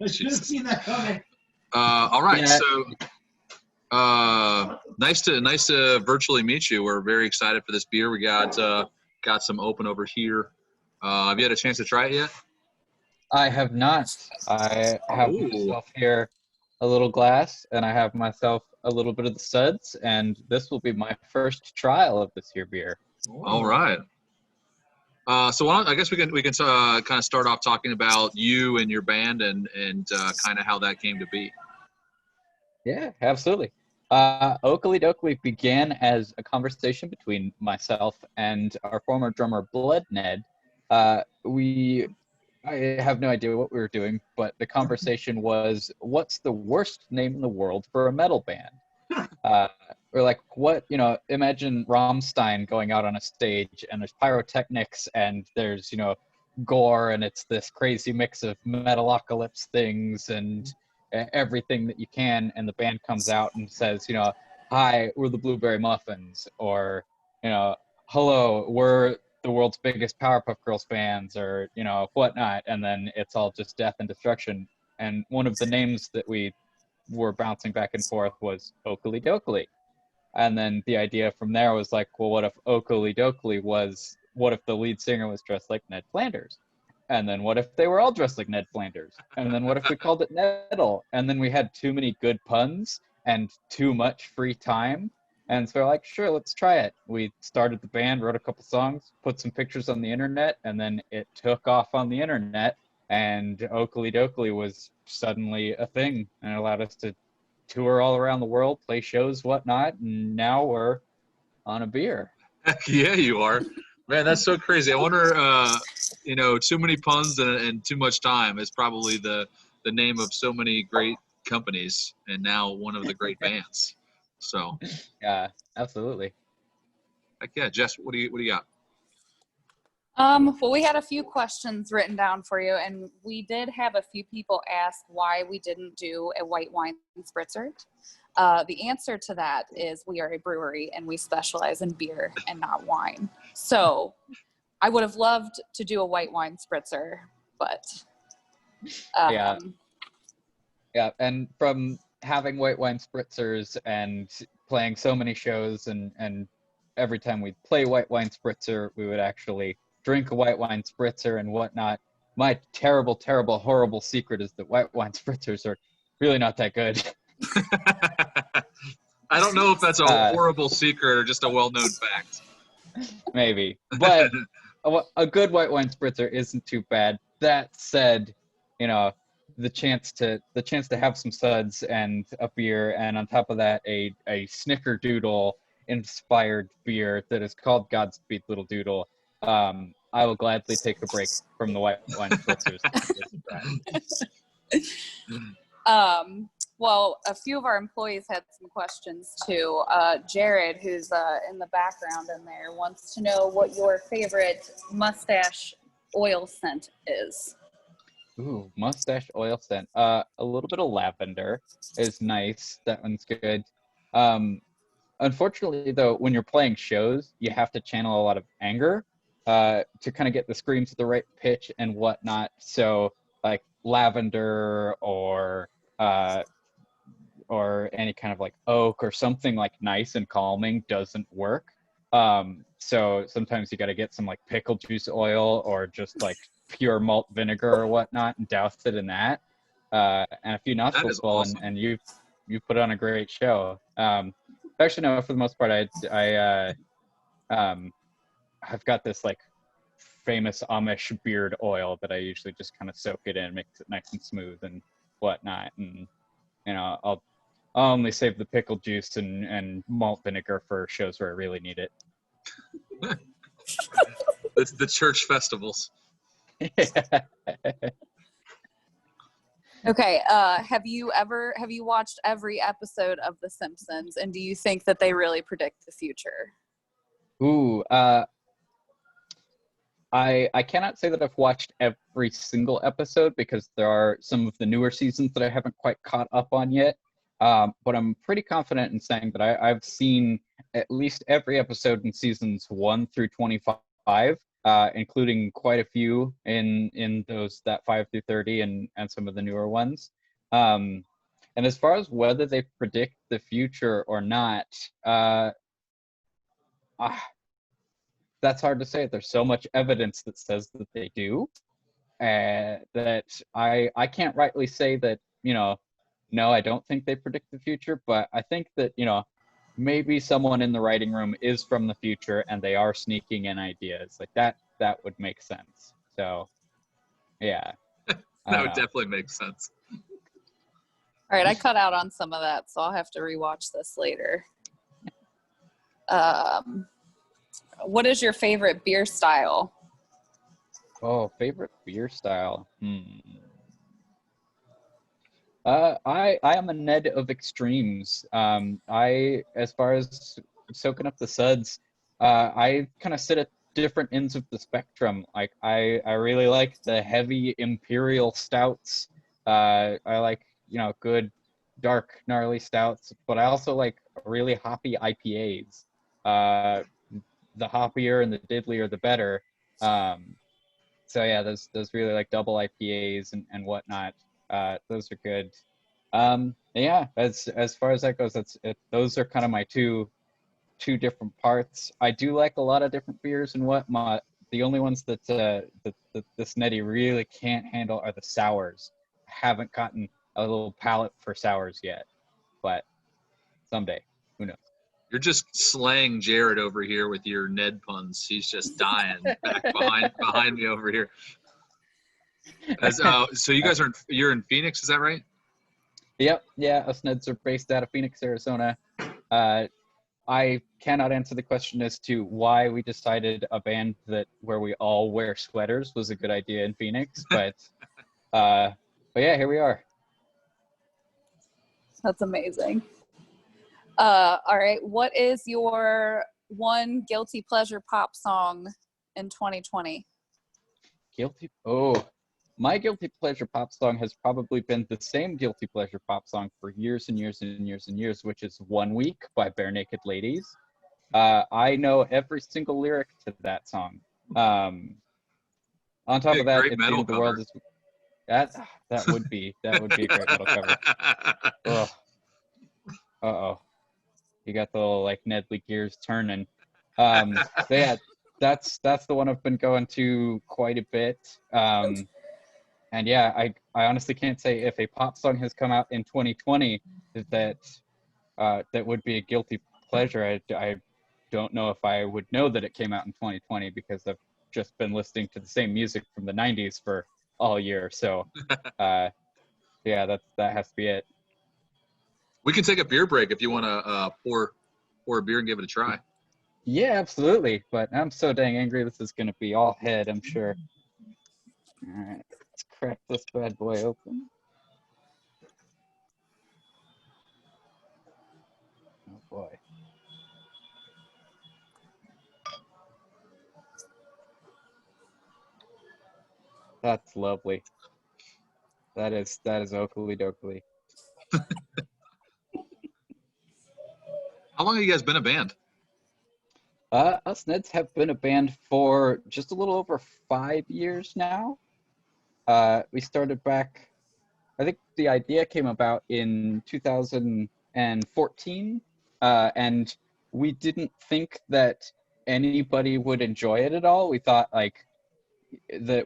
I should have seen that coming. All right, Yeah. so nice to virtually meet you. We're very excited for this beer. We got some open over here. Have you had a chance to try it yet? I have not. I have Ooh. myself here a little glass, and I have myself a little bit of the suds, and this will be my first trial of this here beer. All right. So I guess we can kind of start off talking about you and your band and kind of how that came to be. Yeah, absolutely. Okilly Dokilly began as a conversation between myself and our former drummer, Blood Ned. I have no idea what we were doing, but the conversation was, what's the worst name in the world for a metal band? We're like, imagine Rammstein going out on a stage and there's pyrotechnics and there's, gore, and it's this crazy mix of metalocalypse things and everything that you can, and the band comes out and says, hi, we're the Blueberry Muffins, or, hello, we're the world's biggest Powerpuff Girls fans, or, whatnot, and then it's all just death and destruction. And one of the names that we were bouncing back and forth was Okilly Dokilly. And then the idea from there was like, well, what if Okilly Dokilly was, what if the lead singer was dressed like Ned Flanders? And then what if they were all dressed like Ned Flanders? And then what if we called it Nedal? And then we had too many good puns and too much free time. And so we're like, sure, let's try it. We started the band, wrote a couple songs, put some pictures on the internet, and then it took off on the internet. And Okilly Dokilly was suddenly a thing, and it allowed us to tour all around the world, play shows, whatnot, and now we're on a beer. Heck yeah, you are. Man, that's so crazy. I wonder, too many puns and too much time is probably the name of so many great companies, and now one of the great bands. So. Yeah, absolutely. Heck yeah, Jess, what do you got? Well, we had a few questions written down for you, and we did have a few people ask why we didn't do a white wine spritzer. The answer to that is we are a brewery and we specialize in beer and not wine. So I would have loved to do a white wine spritzer, but yeah. And from having white wine spritzers and playing so many shows, and every time we'd play white wine spritzer, we would actually drink a white wine spritzer and whatnot. My terrible, terrible, horrible secret is that white wine spritzers are really not that good. I don't know if that's a horrible secret or just a well-known fact. Maybe, but a good white wine spritzer isn't too bad. That said, the chance to have some suds and a beer, and on top of that, a snickerdoodle inspired beer that is called Godspeed Little Doodle. I will gladly take a break from the white wine spritzers. Well, a few of our employees had some questions too. Jared, who's in the background in there, wants to know what your favorite mustache oil scent is. Ooh, mustache oil scent. A little bit of lavender is nice. That one's good. Unfortunately, though, when you're playing shows, you have to channel a lot of anger to kind of get the screams at the right pitch and whatnot. So, like lavender or any kind of like oak or something like nice and calming doesn't work. So sometimes you got to get some like pickle juice oil or just like pure malt vinegar or whatnot and douse it in that. And a few nostrils full, awesome. and you put on a great show. Actually, no, for the most part, I've got this like famous Amish beard oil that I usually just kind of soak it in, makes it nice and smooth and whatnot. And I'll only save the pickle juice and malt vinegar for shows where I really need it. It's the church festivals. Okay, have you watched every episode of The Simpsons, and do you think that they really predict the future? Ooh, I cannot say that I've watched every single episode because there are some of the newer seasons that I haven't quite caught up on yet. But I'm pretty confident in saying that I've seen at least every episode in seasons 1 through 25. including quite a few in that 5 through 30 and some of the newer ones. And as far as whether they predict the future or not, that's hard to say. There's so much evidence that says that they do, that I can't rightly say that, no, I don't think they predict the future, but I think that, maybe someone in the writing room is from the future and they are sneaking in ideas. Like that would make sense. So, yeah. That would definitely make sense. All right, I cut out on some of that, so I'll have to rewatch this later. What is your favorite beer style? Oh, favorite beer style. I am a Ned of extremes. As far as soaking up the suds, I kind of sit at different ends of the spectrum. Like I really like the heavy imperial stouts. I like, good dark gnarly stouts, but I also like really hoppy IPAs. The hoppier and the diddlier, the better. So yeah, those really like double IPAs and whatnot. Those are good. Yeah, as far as that goes, those are kind of my two different parts. I do like a lot of different beers and whatnot. The only ones that this Nettie really can't handle are the sours. I haven't gotten a little palate for sours yet, but someday, who knows? You're just slaying Jared over here with your Ned puns. He's just dying back behind me over here. So you guys you're in Phoenix, is that right? Yep. Yeah, us Neds are based out of Phoenix, Arizona. I cannot answer the question as to why we decided a band where we all wear sweaters was a good idea in Phoenix, but yeah, here we are. That's amazing. All right, what is your one guilty pleasure pop song in 2020? My guilty pleasure pop song has probably been the same guilty pleasure pop song for years and years and years and years, which is One Week by Bare Naked Ladies. I know every single lyric to that song. On top of that, it's the end of the world is that would be a great metal cover. Oh. Uh-oh. You got the little like Nedley gears turning. So yeah, that's the one I've been going to quite a bit. And yeah, I honestly can't say if a pop song has come out in 2020 that would be a guilty pleasure. I don't know if I would know that it came out in 2020 because I've just been listening to the same music from the 90s for all year. So yeah, that has to be it. We can take a beer break if you want to pour a beer and give it a try. Yeah, absolutely. But I'm so dang angry. This is going to be all head, I'm sure. All right, let's crack this bad boy open. Oh boy. That's lovely. That is Okilly Dokilly. How long have you guys been a band? Us Neds have been a band for just a little over 5 years now. We started back, I think the idea came about in 2014, and we didn't think that anybody would enjoy it at all. We thought like that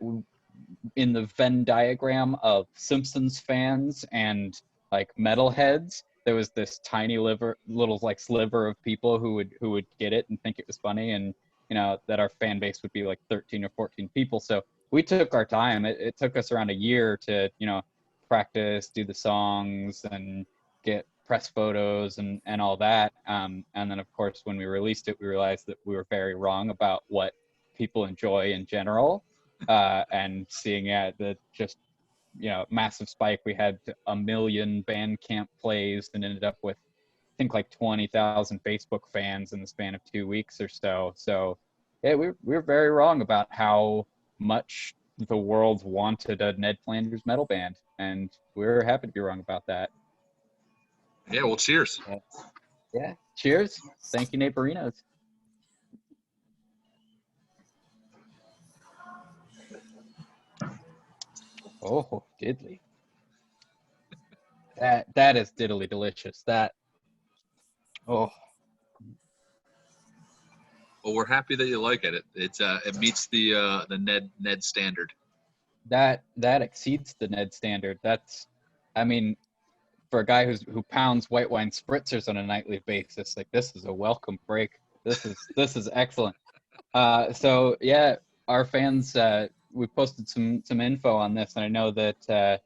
in the Venn diagram of Simpsons fans and like metalheads, there was this tiny little like sliver of people who would get it and think it was funny, and that our fan base would be like 13 or 14 people. So we took our time. It took us around a year to practice, do the songs, and get press photos and all that. And then of course when we released it, we realized that we were very wrong about what people enjoy in general. And seeing the just massive spike, we had 1 million Bandcamp plays and ended up with I think like 20,000 Facebook fans in the span of 2 weeks or so. So yeah, we're very wrong about how much the world wanted a Ned Flanders metal band, and we're happy to be wrong about that. Yeah, well, cheers. Yeah, cheers. Thank you, Nate Barinos. Oh, diddly. That is diddly delicious. Oh, Well, we're happy that you like it. It meets the Ned standard. that exceeds the Ned standard. I mean, for a guy who pounds white wine spritzers on a nightly basis, like this is a welcome break. This is excellent. So yeah, our fans, we posted some info on this, and I know that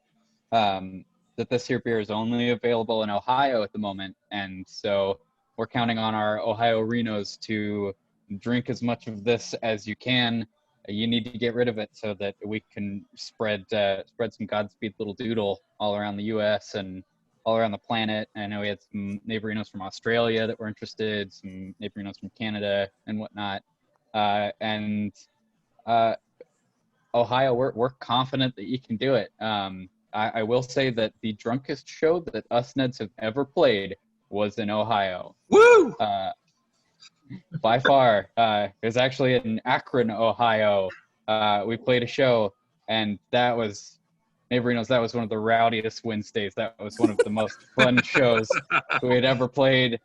that this here beer is only available in Ohio at the moment, and so we're counting on our Ohio Renos to drink as much of this as you can. You need to get rid of it so that we can spread some Godspeed Little Doodle all around the U.S. and all around the planet. I know we had some neighborinos from Australia that were interested, some neighborinos from Canada and whatnot. And Ohio, we're confident that you can do it. I will say that the drunkest show that us Neds have ever played was in Ohio. Woo! By far. It was actually in Akron, Ohio. We played a show, and that was, neighborinos, that was one of the rowdiest Wednesdays. That was one of the most fun shows we had ever played.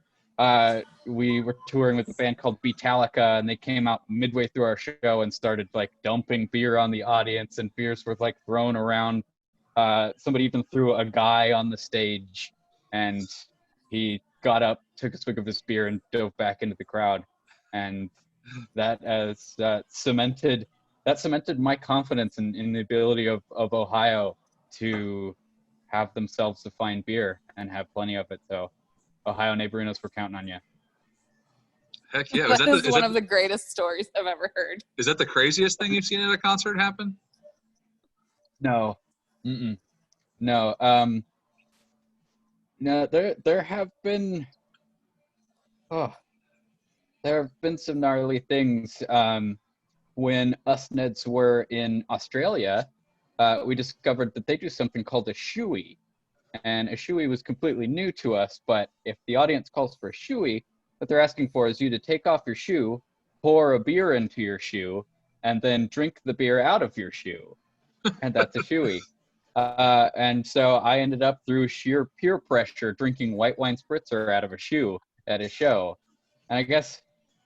We were touring with a band called Beatallica, and they came out midway through our show and started like dumping beer on the audience, and beers were like thrown around. Somebody even threw a guy on the stage, and he got up, took a swig of his beer, and dove back into the crowd. And that cemented my confidence in the ability of Ohio to have themselves a fine beer and have plenty of it. So Ohio neighborinos, we're counting on you. Heck yeah. That is one of the greatest stories I've ever heard. Is that the craziest thing you've seen at a concert happen? No. Mm-mm. No. No, there have been some gnarly things. When us Neds were in Australia, we discovered that they do something called a shoey. And a shoey was completely new to us, but if the audience calls for a shoey, what they're asking for is you to take off your shoe, pour a beer into your shoe, and then drink the beer out of your shoe. And that's a shoey. And so I ended up, through sheer peer pressure, drinking white wine spritzer out of a shoe at a show. And I guess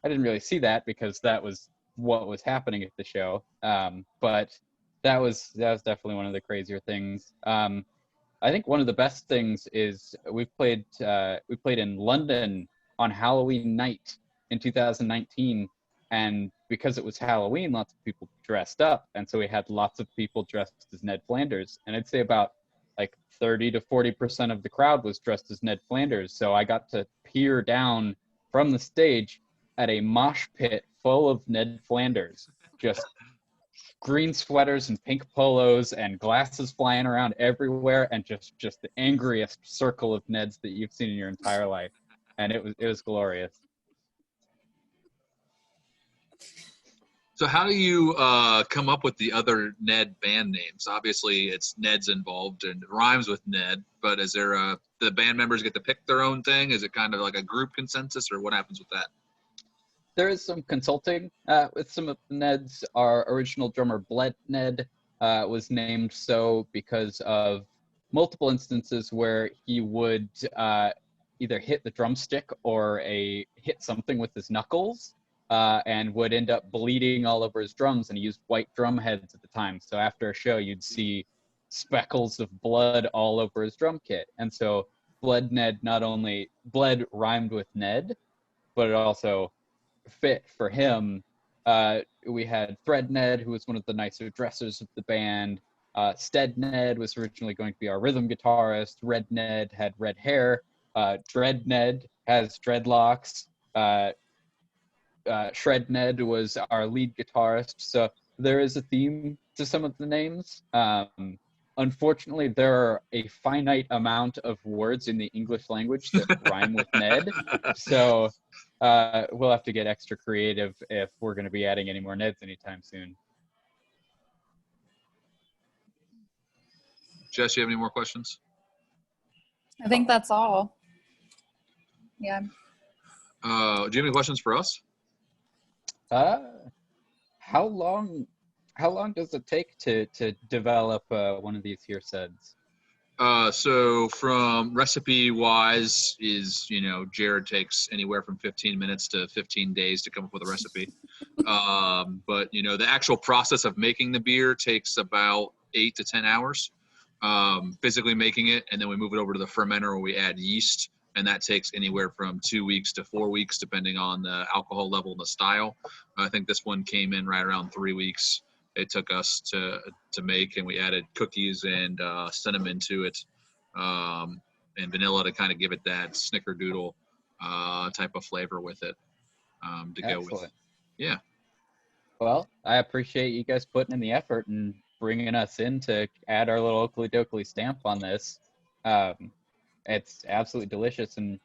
I didn't really see that because that was what was happening at the show. But that was definitely one of the crazier things. I think one of the best things is we played in London on Halloween night in 2019, and because it was Halloween, lots of people dressed up, and so we had lots of people dressed as Ned Flanders, and I'd say about like 30 to 40% of the crowd was dressed as Ned Flanders. So I got to peer down from the stage at a mosh pit full of Ned Flanders, just green sweaters and pink polos and glasses flying around everywhere, and just the angriest circle of Neds that you've seen in your entire life. And it was glorious. So how do you come up with the other Ned band names? Obviously, it's Ned's involved and it rhymes with Ned, but is there the band members get to pick their own thing? Is it kind of like a group consensus, or what happens with that? There is some consulting with some of the Neds. Our original drummer, Bled Ned, was named so because of multiple instances where he would either hit the drumstick or hit something with his knuckles, and would end up bleeding all over his drums, and he used white drum heads at the time. So after a show, you'd see speckles of blood all over his drum kit. And so Bled Ned, not only Bled rhymed with Ned, but it also fit for him. We had Thread Ned, who was one of the nicer dressers of the band. Stead Ned was originally going to be our rhythm guitarist. Red Ned had red hair. Dread Ned has dreadlocks. Shred Ned was our lead guitarist. So there is a theme to some of the names. Unfortunately, there are a finite amount of words in the English language that rhyme with Ned. So we'll have to get extra creative if we're going to be adding any more Neds anytime soon. Jess, you have any more questions? I think that's all. Yeah. Do you have any questions for us? How long How long does it take to develop one of these here sets? So from recipe wise is, Jared takes anywhere from 15 minutes to 15 days to come up with a recipe. But the actual process of making the beer takes about 8 to 10 hours, physically making it. And then we move it over to the fermenter where we add yeast. And that takes anywhere from 2 weeks to 4 weeks, depending on the alcohol level and the style. I think this one came in right around 3 weeks. It took us to make, and we added cookies and cinnamon to it, and vanilla to kind of give it that snickerdoodle type of flavor with it, to go with. Yeah. Well, I appreciate you guys putting in the effort and bringing us in to add our little Okilly Dokilly stamp on this. It's absolutely delicious, and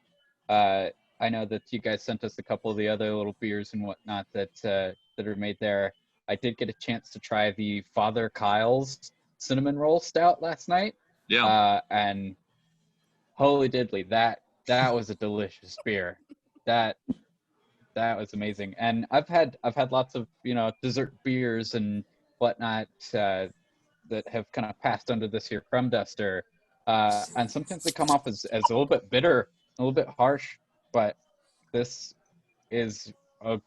I know that you guys sent us a couple of the other little beers and whatnot that are made there. I did get a chance to try the Father Kyle's cinnamon roll stout last night. Yeah. And holy diddly, that was a delicious beer. That was amazing. And I've had lots of dessert beers and whatnot that have kind of passed under this here crumb duster, and sometimes they come off as a little bit bitter, a little bit harsh. But this is a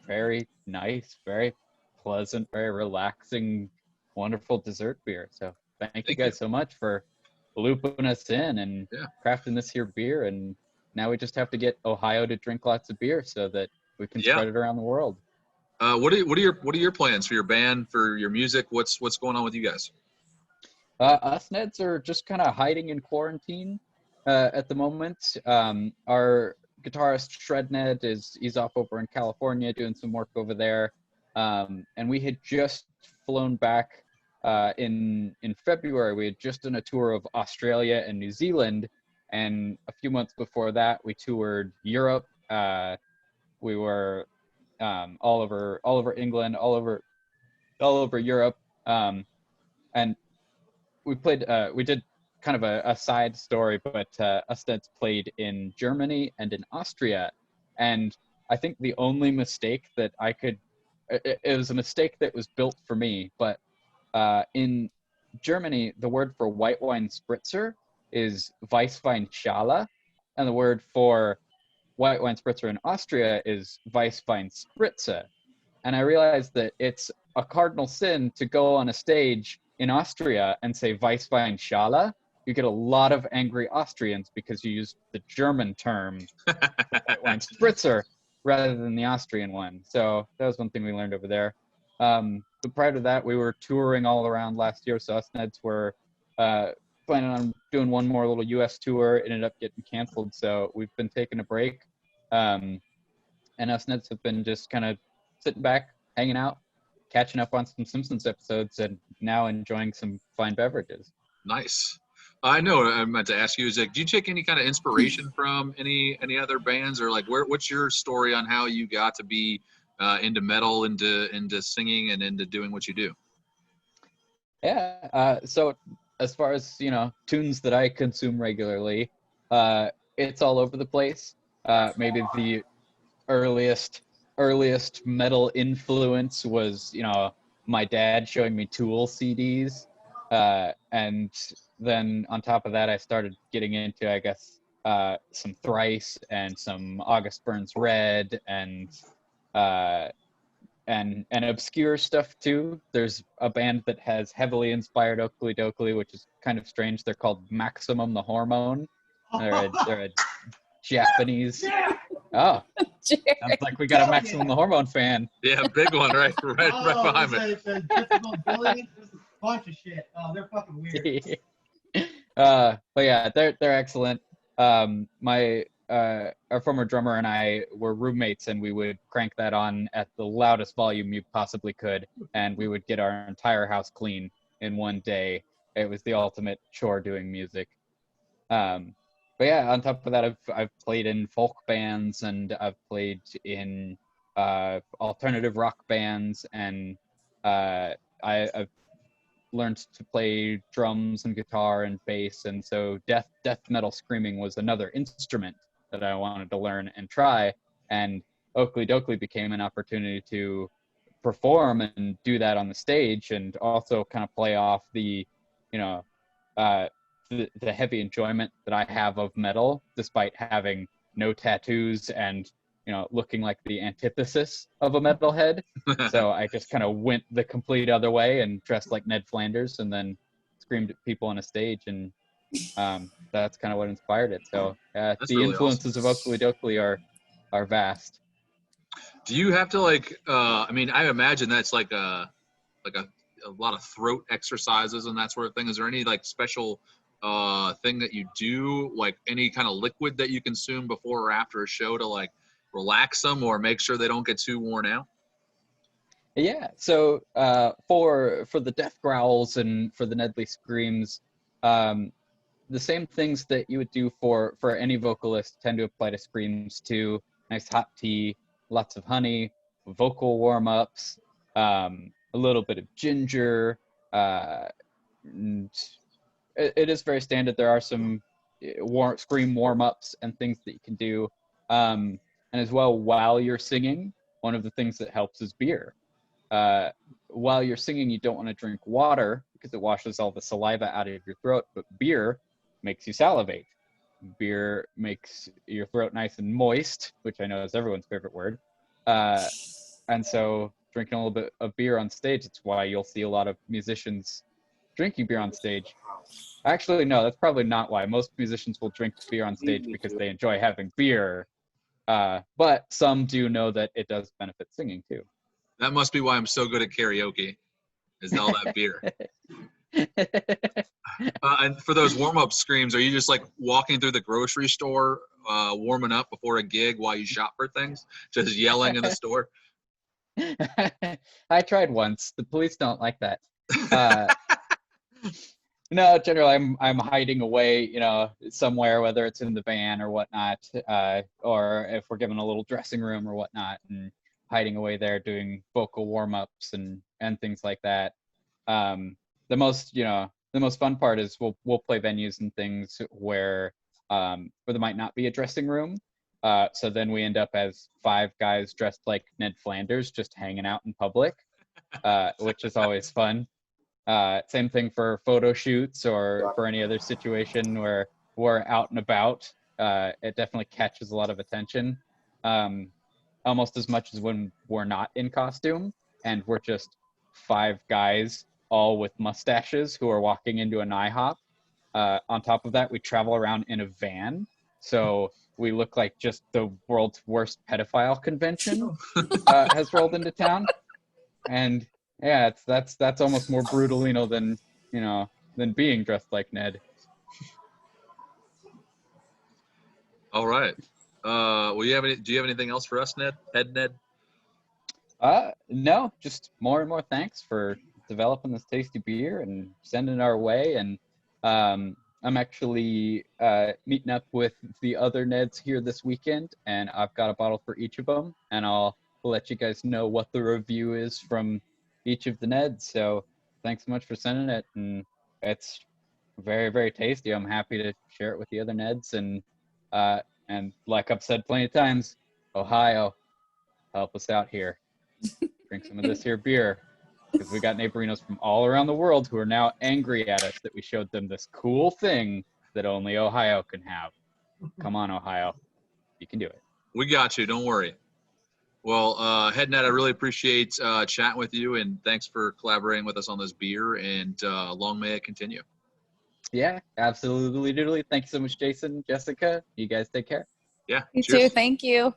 very nice, very pleasant, very relaxing, wonderful dessert beer. So thank you guys so much for looping us in and crafting this here beer. And now we just have to get Ohio to drink lots of beer so that we can spread it around the world. What are your plans for your band, for your music? What's going on with you guys? Us Neds are just kind of hiding in quarantine at the moment. Our guitarist Shredned he's off over in California doing some work over there, and we had just flown back in February. We had just done a tour of Australia and New Zealand, and a few months before that we toured Europe. We were all over England, all over Europe, and we played. We did kind of a side story, but us Neds played in Germany and in Austria, and I think the only mistake that I could, it was a mistake that was built for me, but in Germany, the word for white wine spritzer is Weißweinschale, and the word for white wine spritzer in Austria is Weißweinspritze. And I realized that it's a cardinal sin to go on a stage in Austria and say Weißweinschale. You get a lot of angry Austrians because you use the German term white wine spritzer rather than the Austrian one. So that was one thing we learned over there. But prior to that, we were touring all around last year. So us Neds were planning on doing one more little U.S. tour. It ended up getting canceled. So we've been taking a break. And us Neds have been just kind of sitting back, hanging out, catching up on some Simpsons episodes, and now enjoying some fine beverages. Nice. I know I meant to ask you, is like, do you take any kind of inspiration from any other bands, or like what's your story on how you got to be into metal, into singing, and into doing what you do? Yeah. So as far as tunes that I consume regularly, it's all over the place. Maybe the earliest metal influence was my dad showing me Tool CDs, and then on top of that I started getting into, I guess, some Thrice and some August Burns Red and obscure stuff too. There's a band that has heavily inspired Okilly Dokilly, which is kind of strange. They're called Maximum the Hormone. They're a Japanese. Oh, sounds like we got a Maximum the Hormone fan. Yeah, big one, right behind me. It's a difficult bully. This is a bunch of shit. Oh, they're fucking weird. But yeah, they're excellent. Our former drummer and I were roommates, and we would crank that on at the loudest volume you possibly could, and we would get our entire house clean in one day. It was the ultimate chore doing music. But yeah, on top of that, I've played in folk bands, and I've played in alternative rock bands, and I've learned to play drums and guitar and bass, and so death metal screaming was another instrument that I wanted to learn and try, and Okilly Dokilly became an opportunity to perform and do that on the stage, and also kind of play off the, you know, the heavy enjoyment that I have of metal, despite having no tattoos and, you know, looking like the antithesis of a metalhead. So I just kind of went the complete other way and dressed like Ned Flanders and then screamed at people on a stage, and that's kind of what inspired it. So the really influences of Okilly Dokilly are vast. Do you have to like? I mean, I imagine that's like a lot of throat exercises and that sort of thing. Is there any like special thing that you do, like any kind of liquid that you consume before or after a show to like relax them or make sure they don't get too worn out? Yeah. So for the death growls and for the Nedley screams, the same things that you would do for any vocalist tend to apply to screams too. Nice hot tea, lots of honey, vocal warm-ups, a little bit of ginger. And it is very standard. There are some scream warm-ups and things that you can do. And as well, while you're singing, one of the things that helps is beer. While you're singing, you don't want to drink water because it washes all the saliva out of your throat, but beer makes you salivate. Beer makes your throat nice and moist, which I know is everyone's favorite word. And so drinking a little bit of beer on stage, that's why you'll see a lot of musicians drinking beer on stage. Actually, no, that's probably not why. Most musicians will drink beer on stage because they enjoy having beer. But some do know that it does benefit singing too. That must be why I'm so good at karaoke, is all that beer. And for those warm-up screams, are you just like walking through the grocery store, warming up before a gig while you shop for things, just yelling in the store? I tried once. The police don't like that. No, generally I'm hiding away, you know, somewhere, whether it's in the van or whatnot, or if we're given a little dressing room or whatnot, and hiding away there doing vocal warm-ups and things like that. The most fun part is we'll play venues and things where there might not be a dressing room. So then we end up as 5 guys dressed like Ned Flanders, just hanging out in public, which is always fun. Same thing for photo shoots or for any other situation where we're out and about. It definitely catches a lot of attention, almost as much as when we're not in costume and we're just 5 guys all with mustaches who are walking into an IHOP. On top of that, we travel around in a van, so we look like just the world's worst pedophile convention has rolled into town. And yeah, that's almost more brutal, you know, than being dressed like Ned. All right. Well, do you have anything else for us, Ned? Ned? No, just more and more thanks for developing this tasty beer and sending it our way. And I'm actually meeting up with the other Neds here this weekend, and I've got a bottle for each of them, and I'll let you guys know what the review is from each of the Neds. So thanks so much for sending it, and it's very, very tasty. I'm happy to share it with the other Neds, and like I've said plenty of times, Ohio, help us out here. Drink some of this here beer, because we got neighborinos from all around the world who are now angry at us that we showed them this cool thing that only Ohio can have. Come on, Ohio. You can do it. We got you. Don't worry. Well, Head Ned, I really appreciate chatting with you, and thanks for collaborating with us on this beer, and long may it continue. Yeah, absolutely. Doodly. Thank you so much, Jason, Jessica. You guys take care. Yeah. You cheers. too. Thank you.